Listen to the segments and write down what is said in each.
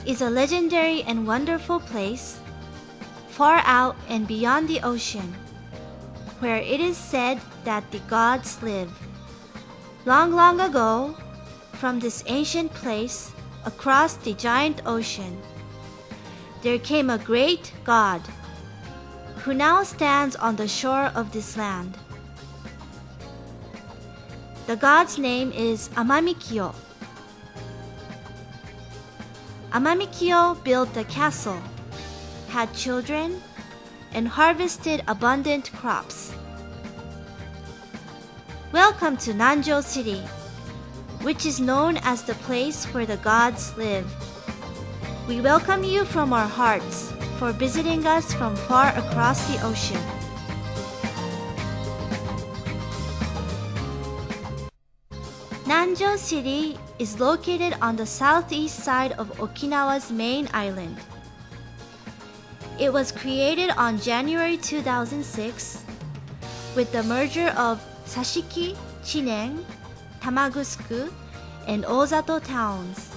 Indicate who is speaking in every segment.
Speaker 1: is a legendary and wonderful place, far out and beyond the ocean, where it is said that the gods live. Long, long ago, from this ancient place, across the giant ocean, there came a great god, who now stands on the shore of this land. The god's name is Amamikyo. Amamikyo built a castle, had children, and harvested abundant crops. Welcome to Nanjo City, which is known as the place where the gods live. We welcome you from our hearts for visiting us from far across the ocean. Nanjo City is located on the southeast side of Okinawa's main island. It was created on January 2006 with the merger of Sashiki, Chinen, Tamagusuku, and Ozato towns.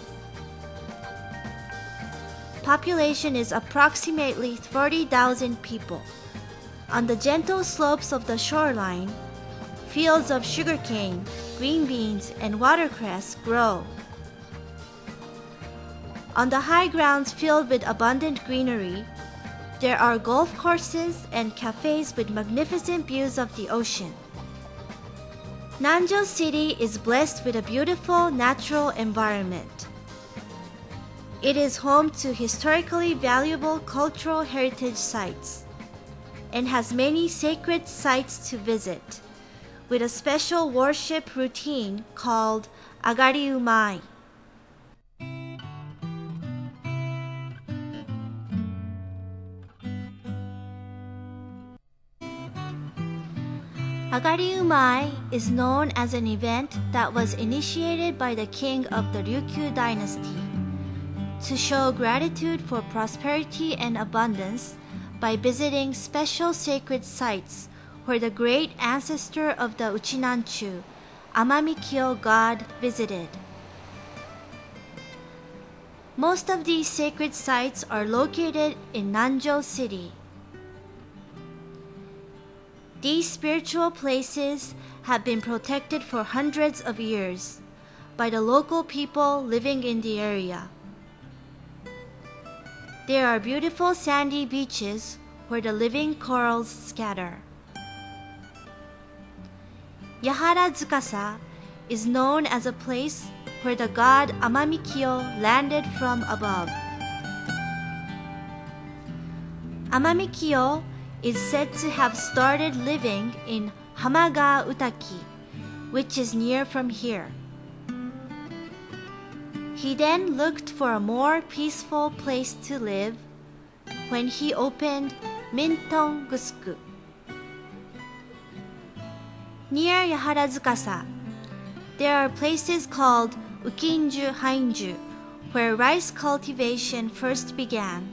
Speaker 1: Population is approximately 40,000 people. On the gentle slopes of the shoreline, fields of sugarcane, green beans, and watercress grow. On the high grounds filled with abundant greenery, there are golf courses and cafes with magnificent views of the ocean. Nanjo City is blessed with a beautiful natural environment. It is home to historically valuable cultural heritage sites and has many sacred sites to visit, with a special worship routine called Agari Umai. Agari Umai is known as an event that was initiated by the king of the Ryukyu dynasty to show gratitude for prosperity and abundance by visiting special sacred sites where the great ancestor of the Uchinanchu, Amamikyo god, visited. Most of these sacred sites are located in Nanjo City. These spiritual places have been protected for hundreds of years by the local people living in the area. There are beautiful sandy beaches where the living corals scatter. Yahara-tsukasa is known as a place where the god Amamikyo landed from above. Amamikyo is said to have started living in Hamaga Utaki, which is near from here. He then looked for a more peaceful place to live when he opened Minton-gusuku. Near Yahara-tsukasa, there are places called Ukinju-Hainju, where rice cultivation first began.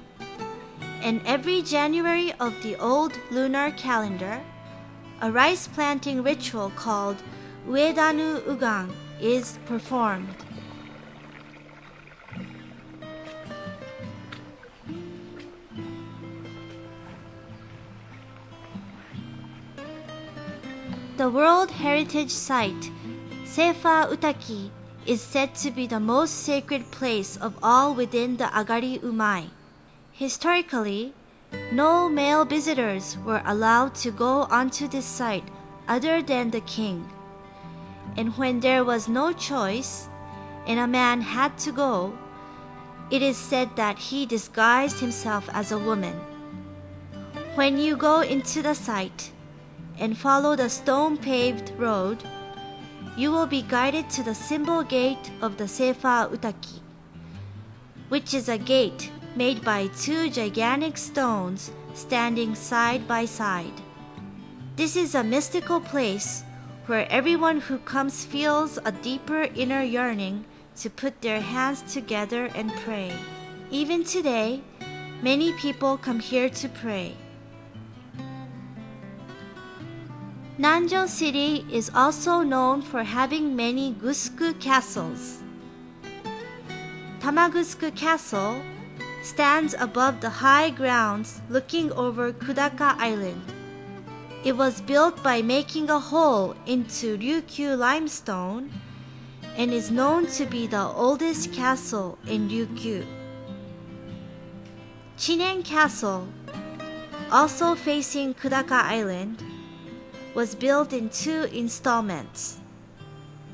Speaker 1: And every January of the old lunar calendar, a rice planting ritual called Uedanu Ugan is performed. The World Heritage Site, Seifa Utaki, is said to be the most sacred place of all within the Agari Umai. Historically, no male visitors were allowed to go onto this site other than the king. And when there was no choice, and a man had to go, it is said that he disguised himself as a woman. When you go into the site and follow the stone-paved road, you will be guided to the symbol gate of the Seifa Utaki, which is a gate made by two gigantic stones standing side by side. This is a mystical place where everyone who comes feels a deeper inner yearning to put their hands together and pray. Even today, many people come here to pray. Nanjo City is also known for having many gusuku castles. Tamagusuku Castle stands above the high grounds looking over Kudaka Island. It was built by making a hole into Ryukyu limestone and is known to be the oldest castle in Ryukyu. Chinen Castle, also facing Kudaka Island, was built in 2 installments.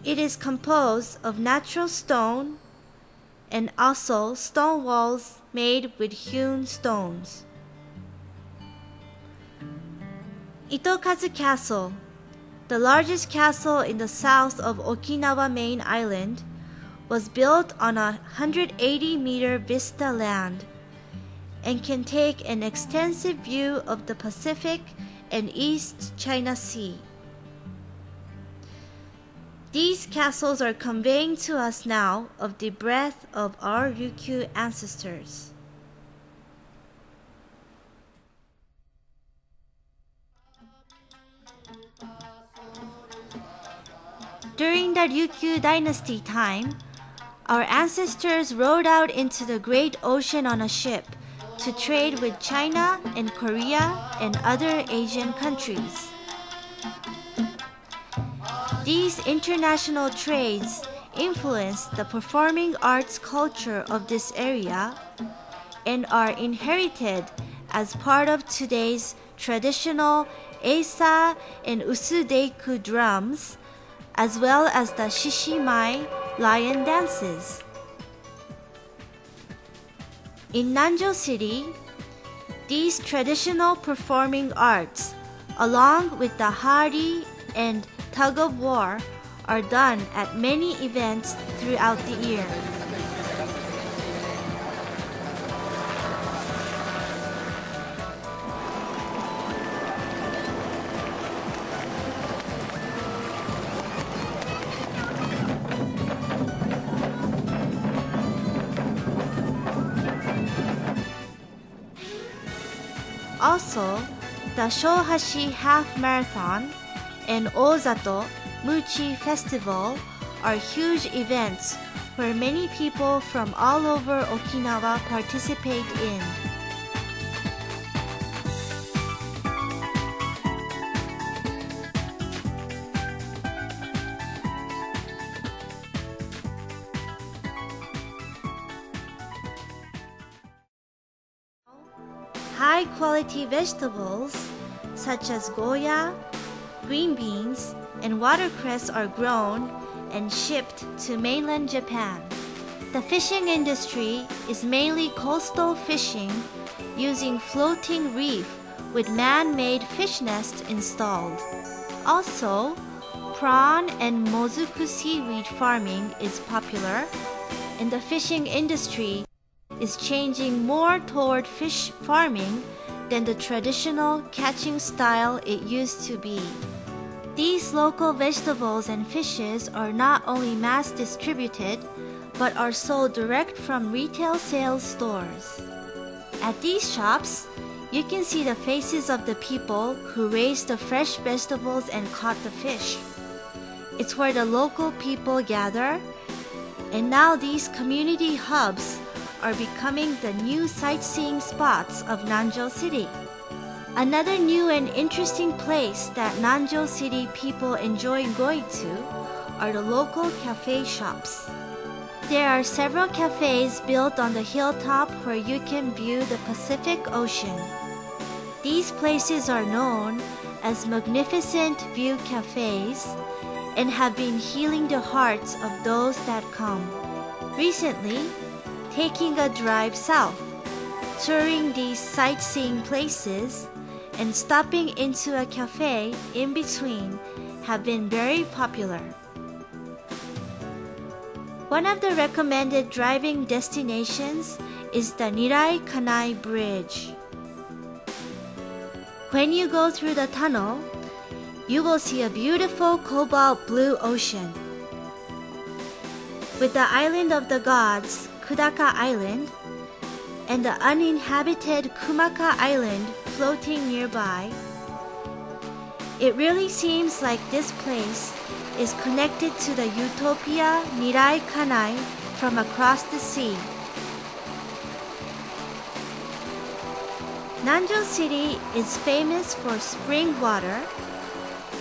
Speaker 1: It is composed of natural stone and also stone walls made with hewn stones. Itokazu Castle, the largest castle in the south of Okinawa main island, was built on a 180-meter vista land and can take an extensive view of the Pacific and East China Sea. These castles are conveying to us now of the breadth of our Ryukyu ancestors. During the Ryukyu dynasty time, our ancestors rowed out into the great ocean on a ship to trade with China and Korea and other Asian countries. These international trades influenced the performing arts culture of this area and are inherited as part of today's traditional Eisa and Usudeiku drums, as well as the Shishimai lion dances. In Nanjo City, these traditional performing arts, along with the hari and tug of war, are done at many events throughout the year. Also, the Shohashi Half Marathon and Ozato Muchi Festival are huge events where many people from all over Okinawa participate in. High-quality vegetables such as goya, green beans, and watercress are grown and shipped to mainland Japan. The fishing industry is mainly coastal fishing using floating reef with man-made fish nests installed. Also, prawn and mozuku seaweed farming is popular, and the fishing industry is changing more toward fish farming than the traditional catching style it used to be. These local vegetables and fishes are not only mass distributed, but are sold direct from retail sales stores. At these shops, you can see the faces of the people who raised the fresh vegetables and caught the fish. It's where the local people gather, and now these community hubs are becoming the new sightseeing spots of Nanjo City. Another new and interesting place that Nanjo City people enjoy going to are the local cafe shops. There are several cafes built on the hilltop where you can view the Pacific Ocean. These places are known as Magnificent View Cafes and have been healing the hearts of those that come. Recently, taking a drive south, touring these sightseeing places, and stopping into a cafe in between have been very popular. One of the recommended driving destinations is the Nirai Kanai Bridge. When you go through the tunnel, you will see a beautiful cobalt blue ocean. With the island of the gods, Kudaka Island, and the uninhabited Kumaka Island floating nearby, it really seems like this place is connected to the utopia Nirai Kanai from across the sea. Nanjo City is famous for spring water,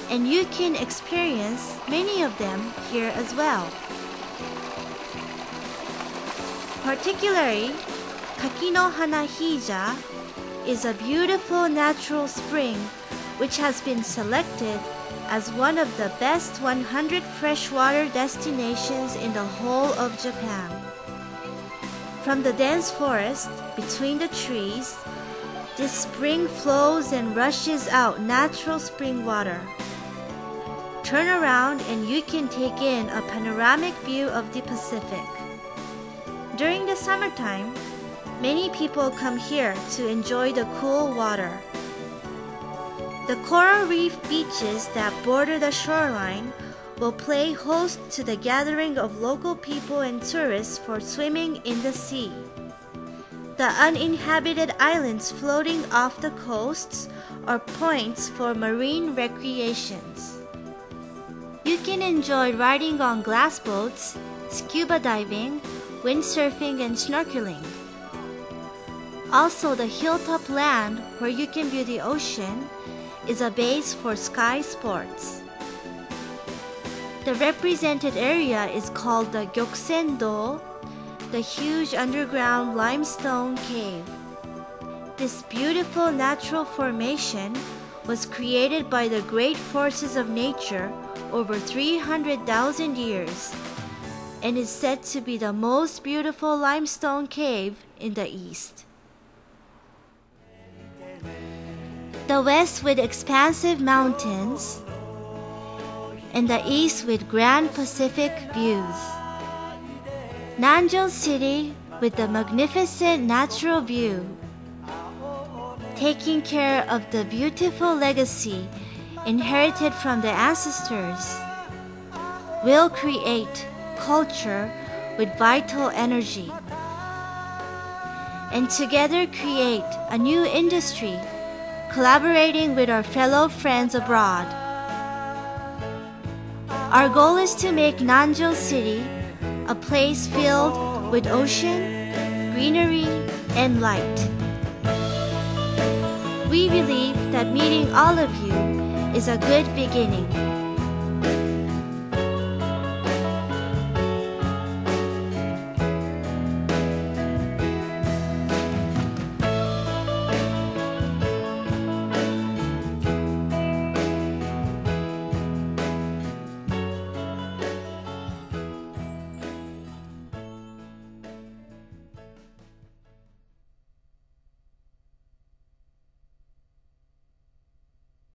Speaker 1: and you can experience many of them here as well. Particularly, Kakinohana Hija is a beautiful natural spring which has been selected as one of the best 100 freshwater destinations in the whole of Japan. From the dense forest between the trees, this spring flows and rushes out natural spring water. Turn around and you can take in a panoramic view of the Pacific. During the summertime, many people come here to enjoy the cool water. The coral reef beaches that border the shoreline will play host to the gathering of local people and tourists for swimming in the sea. The uninhabited islands floating off the coasts are points for marine recreations. You can enjoy riding on glass boats, scuba diving, windsurfing, and snorkeling. Also, the hilltop land where you can view the ocean is a base for sky sports. The represented area is called the Gyokusen-do, the huge underground limestone cave. This beautiful natural formation was created by the great forces of nature over 300,000 years and is said to be the most beautiful limestone cave in the East. The West with expansive mountains, and the East with grand Pacific views. Nanjo City with the magnificent natural view, taking care of the beautiful legacy inherited from the ancestors, will create culture with vital energy, and together create a new industry, collaborating with our fellow friends abroad. Our goal is to make Nanjo City a place filled with ocean, greenery, and light. We believe that meeting all of you is a good beginning.